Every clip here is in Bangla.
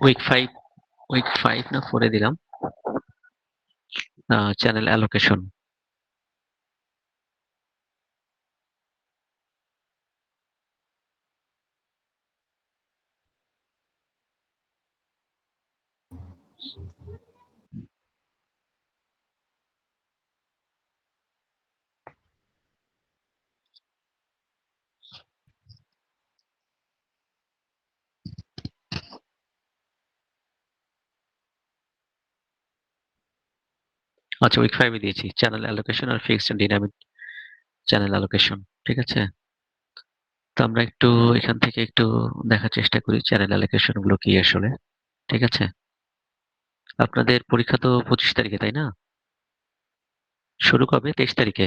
উইক 5 না 4 দিলাম চ্যানেল অ্যালোকেশন। আচ্ছা, উইক 5 দিয়েছি চ্যানেল অ্যালোকেশন আর fixed and dynamic channel allocation. ঠিক আছে, তো আমরা একটু এখান থেকে একটু দেখার চেষ্টা করি চ্যানেল অ্যালোকেশন গুলো কি আসলে। ঠিক আছে, আপনাদের পরীক্ষা তো 25 তারিখে, তাই না? শুরু কবে? 23 তারিখে,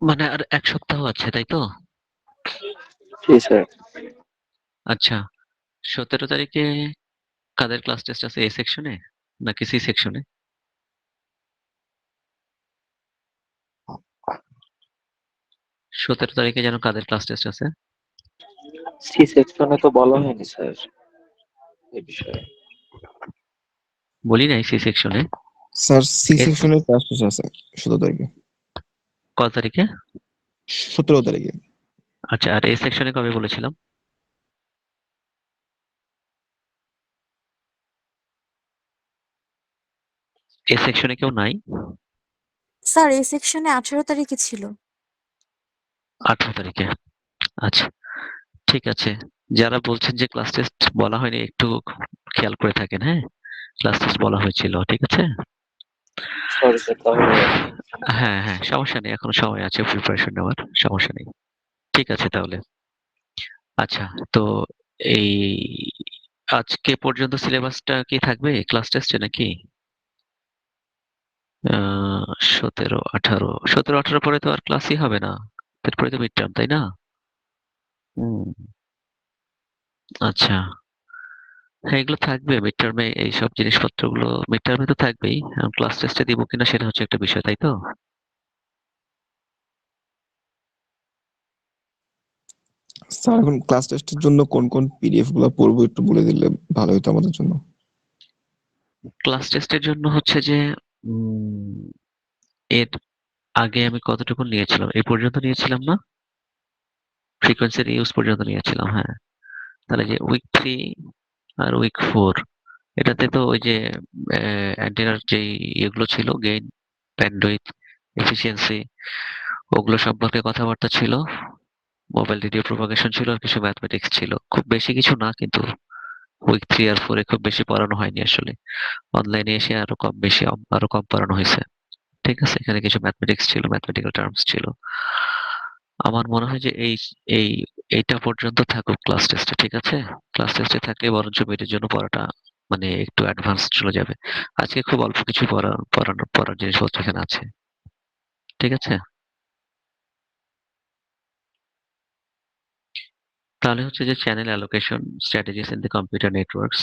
মানে আর 1 সপ্তাহ আছে, তাই তো? জি স্যার। আচ্ছা, 17 তারিখে কাদের ক্লাস টেস্ট আছে? এ সেকশনে নাকি সি সেকশনে? 17 তারিখে যেন কাদের ক্লাস টেস্ট আছে? সি সেকশনে তো বলা হয়নি স্যার এই বিষয়ে। বলি নাই সি সেকশনে। স্যার সি এস সেকশনের ক্লাস টেস্ট আছে 17 তারিখে, কত তারিখে? 17 তারিখে। আচ্ছা, আর এ সেকশনে কবে বলেছিলাম? এ সেকশনে কেউ নাই? স্যার এই সেকশনে 18 তারিখে ছিল। 18 তারিখে। আচ্ছা, ঠিক আছে। যারা বলছেন যে ক্লাস টেস্ট বলা হয়নি, একটু খেয়াল করে থাকেন, হ্যাঁ? ক্লাস টেস্ট বলা হয়েছিল, ঠিক আছে? সরি স্যার, তাহলে হ্যাঁ হ্যাঁ, সমস্যা নেই, এখনো সময় আছে প্রিপারেশন নেওয়ার, সমস্যা নেই। ঠিক আছে তাহলে। আচ্ছা, তো এই আজকে পর্যন্ত সিলেবাসটা কি থাকবে ক্লাস টেস্টে নাকি? 17 18 পরে তো আর ক্লাসই হবে না, তারপরে তো মিড টার্ম, তাই না? হুম, আচ্ছা। হ্যাঁ, এগুলো থাকবে মিড টার্মে, এইসব জিনিসপত্রগুলো মিড টার্মে তো থাকবেই। ক্লাস টেস্টে দিব কিনা সেটা হচ্ছে একটা বিষয়, তাই তো? স্যার এখন ক্লাস টেস্টের জন্য কোন কোন পিডিএফ গুলো পড়বো একটু বলে দিলে ভালো হতো আমাদের জন্য। ক্লাস টেস্টের জন্য হচ্ছে যে উম, এর আগে আমি কতটুকু নিয়েছিলাম, এই পর্যন্ত নিয়েছিলাম না? ফ্রিকোয়েন্সির ইউজ পর্যন্ত নিয়েছিলাম, হ্যাঁ। তাহলে যে উইক 3 আর উইক 4, এটাতে তো ওই যে অ্যান্টেনার যে ইয়েগুলো ছিল, গেইন, ব্যান্ডউইথ, এফিসিয়েন্সি, ওগুলো সম্পর্কে কথাবার্তা ছিল। মোবাইল রেডিও প্রোপাগেশন ছিল, আর কিছু ম্যাথমেটিক্স ছিল, খুব বেশি কিছু না কিন্তু। উইক 3 আর 4 খুব বেশি পড়ানো হয়নি আসলে। অনলাইনে এসে আরো কম পড়ানো হয়েছে। ঠিক আছে, এখানে কিছু ম্যাথমেটিক্স ছিল, ম্যাথমেটিক্যাল টার্মস ছিল। আমার মনে হয় যে এই এইটা পর্যন্ত থাকুক ক্লাস টেস্টে, ঠিক আছে? ক্লাস টেস্টে থাকলে বরঞ্চ মিডের জন্য পড়াটা মানে একটু অ্যাডভান্স চলে যাবে। আজকে খুব অল্প কিছু পড়ার জিনিসপত্র এখানে আছে, ঠিক আছে? তাহলে হচ্ছে যে channel allocation strategies in the computer networks.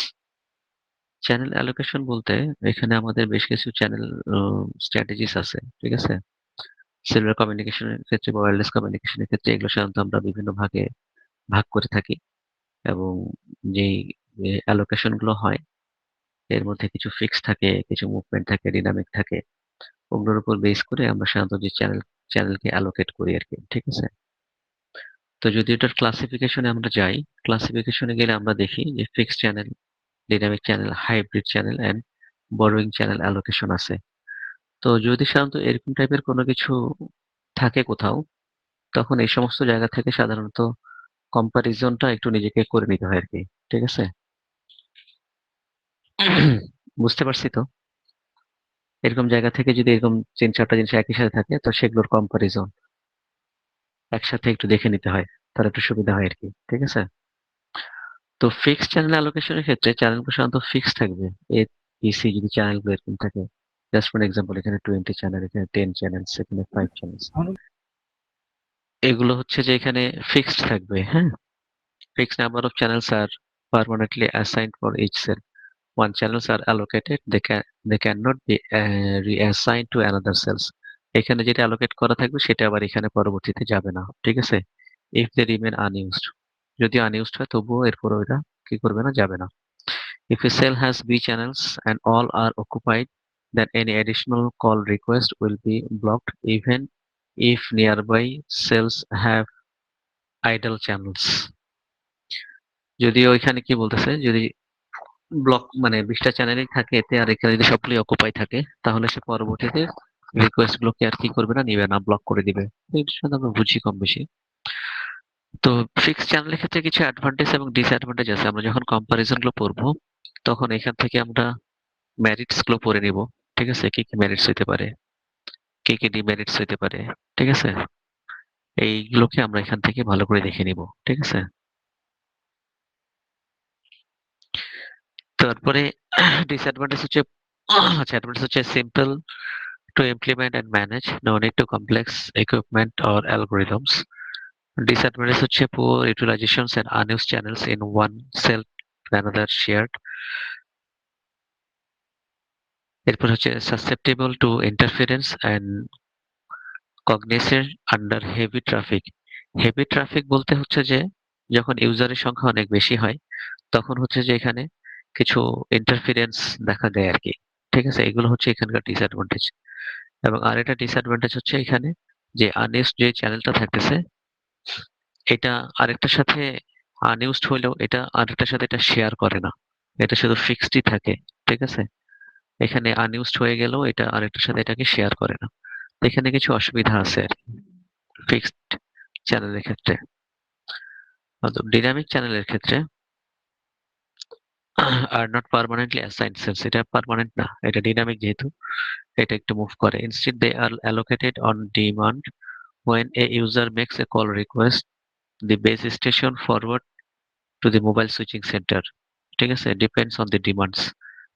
Channel allocation বলতে এখানে আমাদের বেশ কিছু চ্যানেল স্ট্র্যাটেজিস আছে, ঠিক আছে? সেলুলার কমিউনিকেশনের ক্ষেত্রে বা ওয়্যারলেস কমিউনিকেশনের ক্ষেত্রে এগুলো সাধারণত আমরা বিভিন্ন ভাগে ভাগ করে থাকি। এবং যেই অ্যালোকেশন গুলো হয়, এর মধ্যে কিছু ফিক্স থাকে, কিছু মুভমেন্ট থাকে, ডিনামিক থাকে। ওগুলোর উপর বেস করে আমরা সাধারণত যে চ্যানেলকে অ্যালোকেট করি আর কি, ঠিক আছে? তো যদি এটার ক্লাসিফিকেশনে আমরা যাই, ক্লাসিফিকেশনে গেলে আমরা দেখি যে fixed channel, dynamic channel, hybrid channel and borrowing channel allocation আছে। তো যদি সাধারণত এরকম টাইপের কোনো কিছু থাকে কোথাও, তখন এই সমস্ত জায়গা থেকে সাধারণত কম্পারিজনটা একটু নিজেকে করে নিতে হয় আর কি, ঠিক আছে? বুঝতে পারছি তো? এরকম জায়গা থেকে যদি এরকম 3 4টা জিনিস একই সাথে থাকে, তো সেগুলোর কম্পারিজন একসাথে একটু দেখে নিতে হয়, তাহলে একটু সুবিধা হয় আর কি, ঠিক আছে? তো ফিক্সড চ্যানেল অ্যালোকেশনের ক্ষেত্রে চ্যানেলগুলো সাধারণত ফিক্সড থাকবে। এ ইসি যদি চ্যানেলগুলো এরকম থাকে, জাস্ট ফর এক্সাম্পল, এখানে 20 চ্যানেল, এখানে 10 চ্যানেল, এখানে 5 চ্যানেল, এগুলো হচ্ছে যে এখানে ফিক্সড থাকবে, হ্যাঁ। Fixed number of channels are permanently assigned for each cell. One channels are allocated, they cannot be reassigned to another cells. এখানে যেটা allocate করা থাকবে সেটা আবার এখানে পরবর্তীতে যাবে না, ঠিক আছে? If they remain unused, যদি unused হয় তবুও এরপর ওইটা কি করবে না, যাবে না। If a cell has B channels and all are occupied, then any additional call request will be blocked even if nearby cells have idle channels. যদি ওইখানে কি বলতেছে, যদি ব্লক মানে 20টা চ্যানেলই থাকে এতে, আর এখানে যদি সবগুলি অকুপাই থাকে, তাহলে সে পরবর্তীতে রিকোয়েস্ট গুলোকে আর কি করবে না, নিবে না, ব্লক করে দিবে। এই বিষয়টা আমরা বুঝি কম বেশি। তো ফিক্সড চ্যানেলের ক্ষেত্রে কিছু অ্যাডভান্টেজ এবং ডিসঅ্যাডভান্টেজ আছে। আমরা যখন কম্পারিজন গুলো পড়বো, তখন এখান থেকে আমরা মেরিটস গুলো পড়ে নিব। ঠিক আছে, কি কি মেরিটস হইতে পারে, কি কি ডিমেরিটস হইতে পারে। ঠিক আছে, এইগুলোকে আমরা এখান থেকে ভালো করে দেখে নিব। ঠিক আছে, তারপরে ডিসঅ্যাডভান্টেজ হচ্ছে, আচ্ছা অ্যাডভান্টেজ হচ্ছে simple to implement and manage, no need to complex equipment or algorithms. Disadvantage হচ্ছে poor utilizations and unused channels in one cell to another shared. এরপর হচ্ছে susceptible to interference and cognition under heavy traffic. Heavy traffic বলতে হচ্ছে যে যখন ইউজারের সংখ্যা অনেক বেশি হয়, তখন হচ্ছে যে এখানে কিছু ইন্টারফিরেন্স দেখা দেয় আর কি। ঠিক আছে, এগুলো হচ্ছে এখানকার ডিসঅ্যাডভান্টেজ। এবং আরেকটা ডিসঅ্যাডভান্টেজ হচ্ছে এখানে যে আনইউজড যে চ্যানেলটা থাকতেছে, এটা আরেকটার সাথে আনইউজড হইলেও এটা আরেকটার সাথে এটা শেয়ার করে না, এটা শুধু ফিক্সডই থাকে। ঠিক আছে, এখানে আনইউজড হয়ে গেলেও এটা আরেকটার সাথে এটাকে শেয়ার করে না। তো এখানে কিছু অসুবিধা আছে আর কি ফিক্সড চ্যানেলের ক্ষেত্রে। ডিনামিক চ্যানেলের ক্ষেত্রে are not permanently assigned cells, এটা পার্মানেন্ট না, এটা ডিনামিক যেহেতু এটা একটু মুভ করে। Instead they are allocated on demand. when a user makes a call request, the base station forward to the mobile switching center. ঠিক আছে, ডিপেন্ডস অন দি ডিমান্ডস।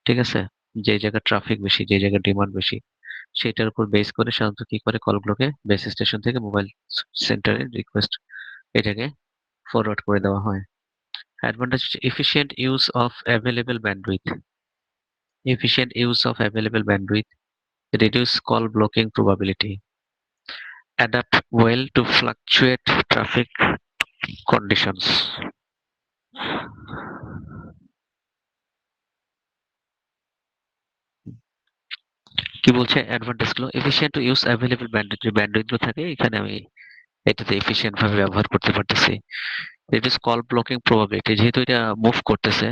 ঠিক আছে, যে জায়গায় ট্রাফিক বেশি, যে জায়গায় ডিমান্ড বেশি, সেটার উপর বেস করে সাধারণত কি করে কলগুলোকে বেস স্টেশন থেকে মোবাইল সেন্টারে রিকোয়েস্ট এটাকে ফরওয়ার্ড করে দেওয়া হয়। অ্যাডভান্টেজ হচ্ছে efficient use of available bandwidth. Efficient use of available bandwidth reduce call blocking probability, adapt well to fluctuate traffic conditions. কি বলছে অ্যাডভান্টেজ গুলো, efficient to use available bandwidth, যে ব্যান্ডউইথ গুলো থাকে এখানে আমি এটাতে এফিশিয়েন্ট ভাবে ব্যবহার করতে পারতেছি। রিডিউস কল ব্লকিং প্রবাবিলিটি, যেহেতু এটা মুভ করতেছে,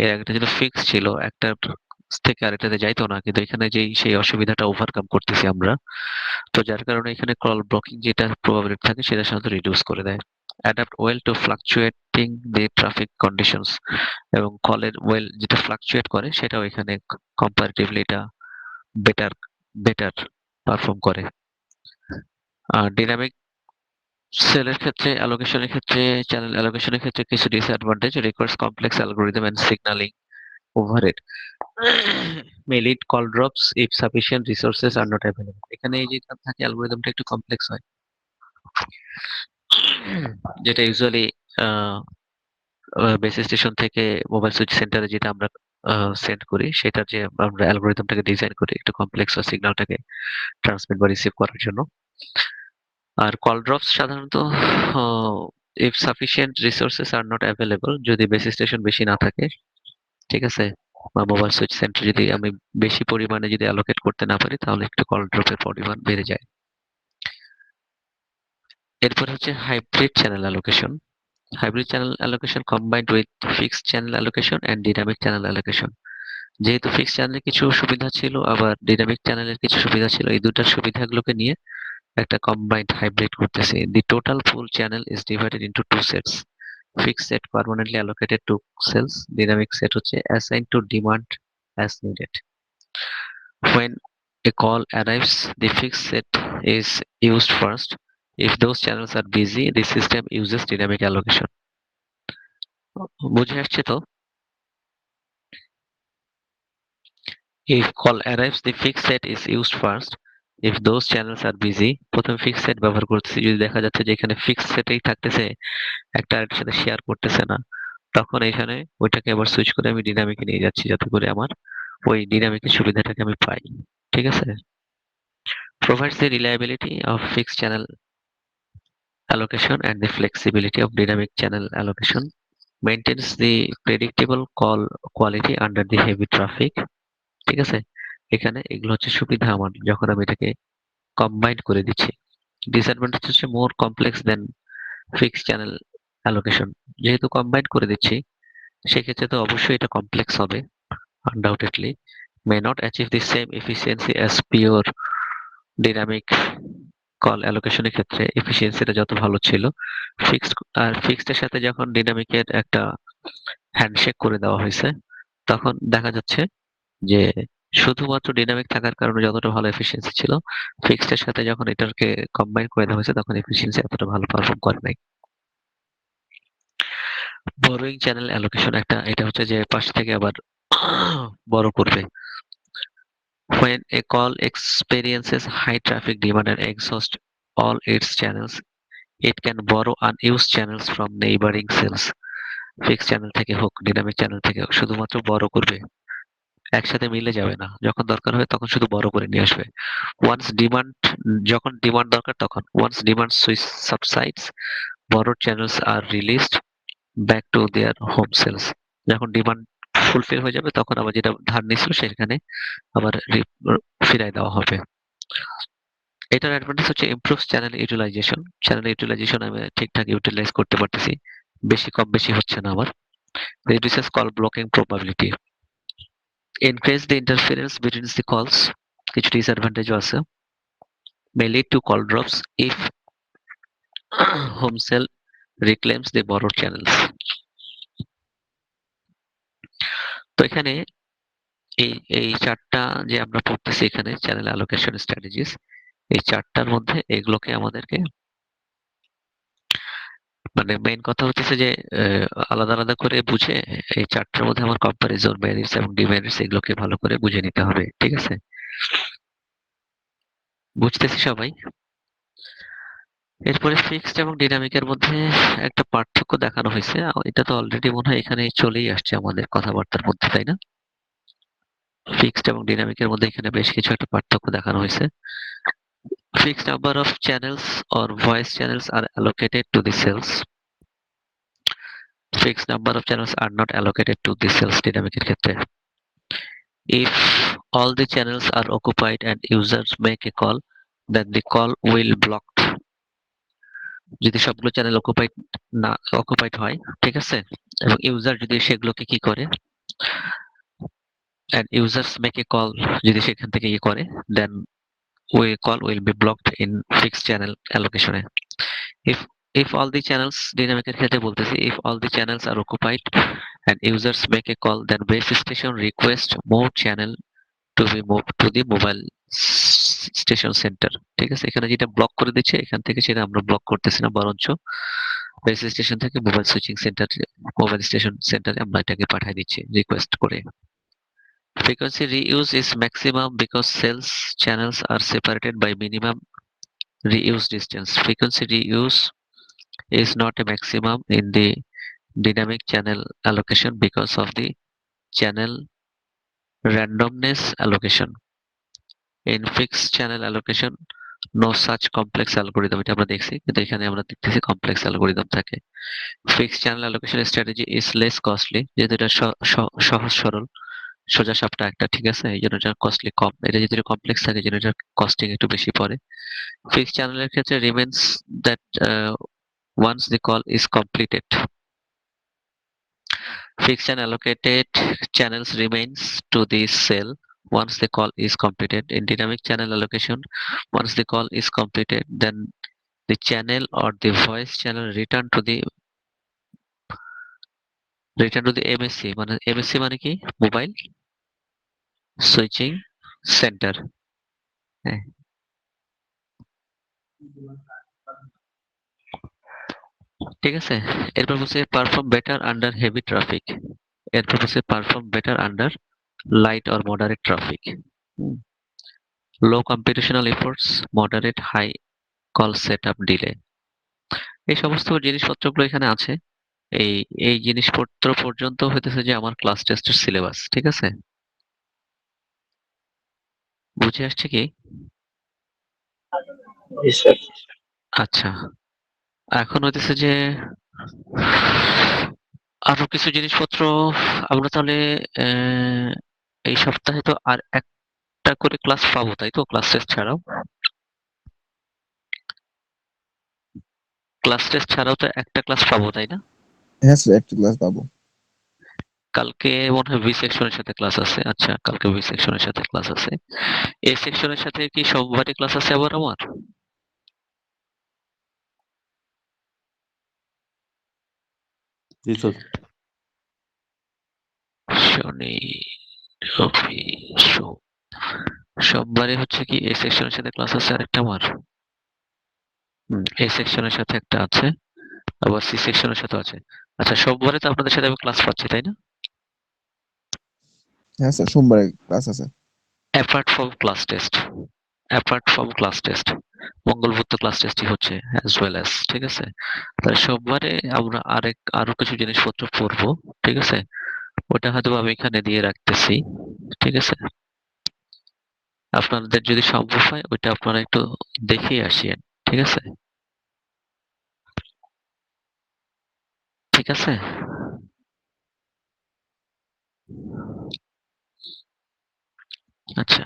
এর একটা যেটা ফিক্স ছিল একটা থেকে আরেকটাতে যাইতো না, কিন্তু এখানে যেই সেই অসুবিধাটা ওভারকাম করতেছি আমরা, তো যার কারণে এখানে কল ব্লকিং যেটা প্রবাবিলিটি থাকে সেটা সাধারণত রিডিউস করে দেয়। অ্যাডাপ্ট ওয়েল টু ফ্লাকচুয়েটিং দি ট্রাফিক কন্ডিশনস, এবং কলের ওয়েল যেটা ফ্লাকচুয়েট করে সেটাও এখানে কম্পারেটিভলি এটা বেটার বেটার পারফর্ম করে। আর ডিনামিক সেলের ক্ষেত্রে অ্যালোকেশনের ক্ষেত্রে, চ্যানেল অ্যালোকেশনের ক্ষেত্রে কিছু disadvantage, requires complex algorithm and signalling overhead, may lead call drops if sufficient resources are not available. এখানে এই যে থাকে অ্যালগোরিদমটা একটু কমপ্লেক্স হয়, যেটা ইউজুয়ালি বেস স্টেশন থেকে মোবাইল সুইচ সেন্টারে যেটা আমরা সেন্ড করি, সেটার যে আমরা অ্যালগোরিদমটাকে ডিজাইন করি একটু কমপ্লেক্স হয় সিগন্যালটাকে ট্রান্সমিট বা রিসিভ করার জন্য। আর কল ড্রপস সাধারণত if sufficient resources are not available, যদি বেস স্টেশন বেশি না থাকে, ঠিক আছে, বা মোবাইল সুইচ সেন্টার যদি আমি বেশি পরিমাণে যদি অ্যালোকেট করতে না পারি, তাহলে একটু কল ড্রপের পরিমাণ বেড়ে যায়। এরপর হচ্ছে hybrid channel allocation. Hybrid channel allocation combined with fixed channel allocation and dynamic channel allocation. যেহেতু ফিক্সড চ্যানেলের কিছু সুবিধা ছিল, আবার ডিনামিক চ্যানেলের কিছু সুবিধা ছিল, এই দুটার সুবিধাগুলোকে নিয়ে একটা কম্বাইন্ড হাইব্রিড করতেছি। The total full channel is divided into two sets, fixed set permanently allocated to cells, dynamic set হচ্ছে assigned to demand as needed. When a call arrives, the fixed set is used first. If those channels are busy, the system uses dynamic allocation. বুঝে আসছে তো? If call arrives, the fixed set is used first. If those channels are busy, প্রথমে fixed set ব্যবহার করতেছি, যদি দেখা যাচ্ছে যে এখানে fixed সেটেই থাকতেছে, একটা আরেকটার সাথে শেয়ার করতেছে না, তখন এখানে ওইটাকে আবার সুইচ করে আমি ডিনামিকে নিয়ে যাচ্ছি, যাতে করে আমার ওই ডিনামিকের সুবিধাটাকে আমি পাই। ঠিক আছে, provides the reliability of fixed channel allocation and the flexibility of dynamic channel allocation. Maintains the predictable call quality under the heavy traffic. ঠিক আছে, এখানে এগুলো হচ্ছে সুবিধা আমার যখন আমি এটাকে কম্বাইন করে দিচ্ছি। ডিসঅ্যাডভান্টেজ হচ্ছে more complex than fixed channel allocation. যেহেতু কম্বাইন করে দিচ্ছি সেক্ষেত্রে তো অবশ্যই এটা কমপ্লেক্স হবে, undoubtedly may not achieve the same efficiency as pure dynamic call অ্যালোকেশনের ক্ষেত্রে এফিসিয়েন্সিটা যত ভালো ছিল, ফিক্সড আর ফিক্সড এর সাথে যখন ডিনামিকের একটা হ্যান্ডশেক করে দেওয়া হয়েছে তখন দেখা যাচ্ছে যে শুধুমাত্র ডিনামিক থাকার কারণে যতটা ভালো এফিসিয়েন্সি ছিল, ফিক্সড এর সাথে যখন এটাকে কম্বাইন করে দেওয়া হয়েছে তখন এফিসিয়েন্সি এতটা ভালো পারফর্ম করে নাই। বড়োইং চ্যানেল অ্যালোকেশন একটা, এটা হচ্ছে যে পাশ থেকে আবার বড় করবে। When a call experiences high traffic demand and exhausts all its channels, it can borrow unused channels from neighboring cells. Fixed channel থেকে হোক, ডিনামিক চ্যানেল থেকে হোক, শুধুমাত্র বড় করবে, একসাথে মিলে যাবে না। যখন দরকার হয় তখন শুধু বড় করে নিয়ে আসবে। ওয়ান্স ডিমান্ড, যখন ডিমান্ড দরকার তখন, once demand switch subsides, borrowed channels are released back to their home cells. যখন ডিমান্ড ফুলফিল হয়ে যাবে তখন আবার যেটা ধার নিছিল সেখানে আবার ফিরাই দেওয়া হবে। এটার অ্যাডভান্টেজ হচ্ছে improves channel utilisation. Channel utilisation আমি ঠিকঠাক ইউটিলাইজ করতে পারতেছি, বেশি কম বেশি হচ্ছে না আমার। Reduces call blocking probability, increase the interference between the কলস। কিছু ডিসঅ্যাডভান্টেজও আছে। may lead to call drops if home cell reclaims the borrowed channels. তো এখানে এই এই চারটা যে আমরা পড়তেছি এখানে চ্যানেল অ্যালোকেশন স্ট্র্যাটেজিস, এই চারটার মধ্যে এগুলোকে আমাদেরকে মানে মেইন কথা হচ্ছে যে আলাদা আলাদা করে বুঝে এই চারটার মধ্যে আমার কম্পারিজন, মেরিটস এবং ডিমেরিটস এগুলোকে ভালো করে বুঝে নিতে হবে। ঠিক আছে, বুঝতেছি সবাই? এরপরে ফিক্সড এবং ডিনামিকের মধ্যে একটা পার্থক্য দেখানো হয়েছে। এটা তো অলরেডি মনে হয় এখানে চলেই আসছে আমাদের কথাবার্তার মধ্যে, তাই না? ফিক্সড এবং ডিনামিকের মধ্যে এখানে বেশ কিছু একটা পার্থক্য দেখানো হয়েছে। Fixed number of channels or voice channels are allocated to the cells. Fixed number of channels are not allocated to the cells dynamic-এর ক্ষেত্রে। If all the channels are occupied and users make a call, then the call will blocked. যদি সবগুলো চ্যানেল অকুপাইড হয়, ঠিক আছে, এবং ইউজার যদি সেগুলোকে কি করে, and users make a call যদি সেখান থেকে কি করে, then call will be blocked in fixed channel allocation A. if all the channels ডিনামিকের ক্ষেত্রে বলতেছি, if all the channels are occupied and users make a call, then base station request more channel to be moved to the mobile station center. ঠিক আছে, এখানে যেটা ব্লক করে দিচ্ছে এখান থেকে সেটা আমরা ব্লক করতেছি না, বরঞ্চ বেস স্টেশন থেকে mobile switching centre, mobile station সেন্টারে আমরা এটাকে পাঠিয়ে দিচ্ছি রিকোয়েস্ট করে। Frequency reuse is maximum because cells channels are separated by minimum reuse distance. Frequency reuse is not a maximum in the dynamic channel allocation because of the channel randomness allocation. In fixed channel allocation, no such complex algorithm, এটা আমরা দেখছি, কিন্তু এখানে আমরা দেখতেছি কমপ্লেক্স অ্যালগরিদম থাকে। Fixed channel allocation strategy is less costly, যেহেতু এটা সহজ সরল সোজা সাপটা একটা, ঠিক আছে, এই জন্য এটা কস্টলি কম। এটা যদি কমপ্লেক্স থাকে এই জন্য এটা কস্টিং একটু বেশি পড়ে। ফিক্সড চ্যানেলের ক্ষেত্রে remains that once the call is completed, fixed and allocated channels remains to the cell once the call is completed. In dynamic channel allocation, once the call is completed, then the channel or the voice channel return to the MSC, মানে MSC মানে কি, মোবাইল সুইচিং সেন্টার। হ্যাঁ, ঠিক আছে। এরপর বলছে perform better under heavy traffic. এরপর বলছে perform better under light or moderate traffic. Low computational efforts, moderate high call set up delay. এই সমস্ত জিনিসপত্রগুলো এখানে আছে। এই এই জিনিসপত্র পর্যন্ত হইতেছে যে আমার ক্লাস টেস্টের সিলেবাস। ঠিক আছে, বুঝে আসছে কি? জি স্যার। আচ্ছা, এখন হইতেছে যে আরো কিছু জিনিসপত্র আমরা তাহলে আহ, এই সপ্তাহে তো আর একটা করে ক্লাস পাবো, তাই তো? ক্লাস টেস্ট ছাড়াও তো একটা ক্লাস পাবো, তাই না? হ্যাঁ স্যার, একটা ক্লাস পাবো। কালকে মনে হয় বি সেকশনের সাথে ক্লাস আছে। আচ্ছা, কালকে বি সেকশনের সাথে ক্লাস আছে। এ সেকশনের সাথে কি সোমবারে ক্লাস আছে আবার আমার? জি স্যার। শনি, রবি, সোম। সোমবারে হচ্ছে কি এ সেকশনের সাথে ক্লাস আছে আরেকটা আমার। এ সেকশনের সাথে একটা আছে, আবার সি সেকশনের সাথে আছে। আচ্ছা, সোমবারে তো আপনাদের সাথে আমি ক্লাস পাচ্ছি, তাই না? হ্যাঁ স্যার, সোমবারে ক্লাস আছে। অ্যাপার্ট ফ্রম ক্লাস টেস্ট, মঙ্গল বুধ তো ক্লাস টেস্টই হচ্ছে অ্যাজ ওয়েল অ্যাজ, ঠিক আছে? তাহলে সোমবারে আমরা আরো কিছু জিনিসপত্র পড়বো, ঠিক আছে? ওটা হয়তো আমি এখানে দিয়ে রাখতেছি, ঠিক আছে? আপনাদের যদি সম্ভব হয় ওইটা আপনারা একটু দেখে আসিয়েন, ঠিক আছে? ঠিক আছে। আচ্ছা,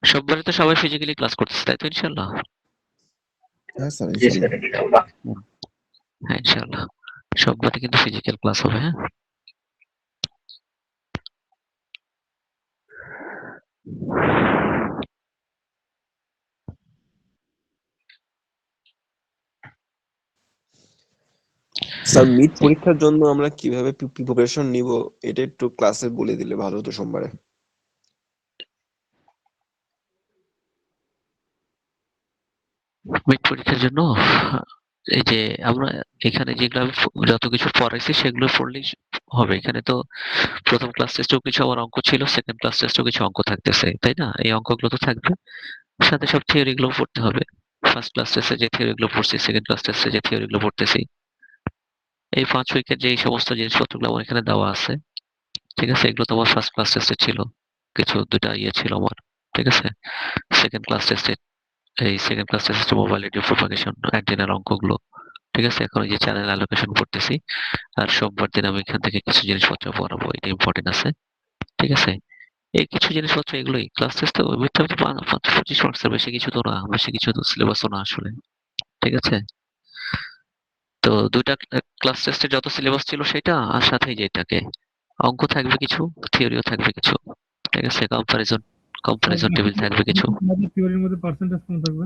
সোমবারে তো সবাই ফিজিক্যালি ক্লাস করতেছে, তাই তো? ইনশাল্লাহ। হ্যাঁ স্যার, জি ইনশাল্লাহ। স্যার, ইনশাআল্লাহ। হ্যাঁ, ইনশাল্লাহ। সোমবারে কিন্তু ফিজিক্যাল ক্লাস হবে, হ্যাঁ। স্যার, মিড পরীক্ষার জন্য আমরা কিভাবে প্রিপারেশন নিব, এটা একটু ক্লাসে বলে দিলে ভালো হতো সোমবারে। মিড পরীক্ষার জন্য এই যে আমরা এখানে যেগুলো আমি যত কিছু পড়াইছি সেগুলো পড়লেই হবে। এখানে তো প্রথম ক্লাস টেস্টেও কিছু আমার অঙ্ক ছিল, সেকেন্ড ক্লাস টেস্টেও কিছু অঙ্ক থাকতেছে, তাই না? এই অঙ্কগুলো তো থাকবে, সাথে সব থিওরি গুলো পড়তে হবে। ফার্স্ট ক্লাস টেস্টে যে থিওরি গুলো পড়ছি, সেকেন্ড ক্লাস টেস্টে যে থিওরি গুলো পড়তেছি, এই 5 উইকের যে এই সমস্ত জিনিসপত্রগুলো আমার এখানে দেওয়া আছে, ঠিক আছে? এগুলো তো আমার ফার্স্ট ক্লাস টেস্টে ছিল, কিছু দুটা ইয়ে ছিল আমার, ঠিক আছে? সেকেন্ড ক্লাস টেস্টে সেকেন্ড ক্লাস টেস্টে মোবাইল রেডিও প্রোপাগেশন অ্যান্টেনার অঙ্কগুলো, ঠিক আছে? এখন এই যে চ্যানেল অ্যালোকেশন করতেছি, আর সোমবার দিন আমি এখান থেকে কিছু জিনিসপত্র পড়াবো, এটা ইম্পর্টেন্ট আছে, ঠিক আছে? এই কিছু জিনিসপত্র এগুলোই ক্লাস টেস্ট, তো মিথ্যা মিথ্যা 25 মার্কসের বেশি কিছু তো না, বেশি কিছু তো সিলেবাসও না আসলে, ঠিক আছে? তো দুইটা ক্লাস টেস্টে যত সিলেবাস ছিল সেটা, আর সাথে যেটাকে অঙ্ক থাকবে কিছু, থিওরিও থাকবে কিছু, ঠিক আছে? কম্পারিজন টেবিল থাকবে কিছু। থিওরির মধ্যে পার্সেন্টেজ কম থাকবে।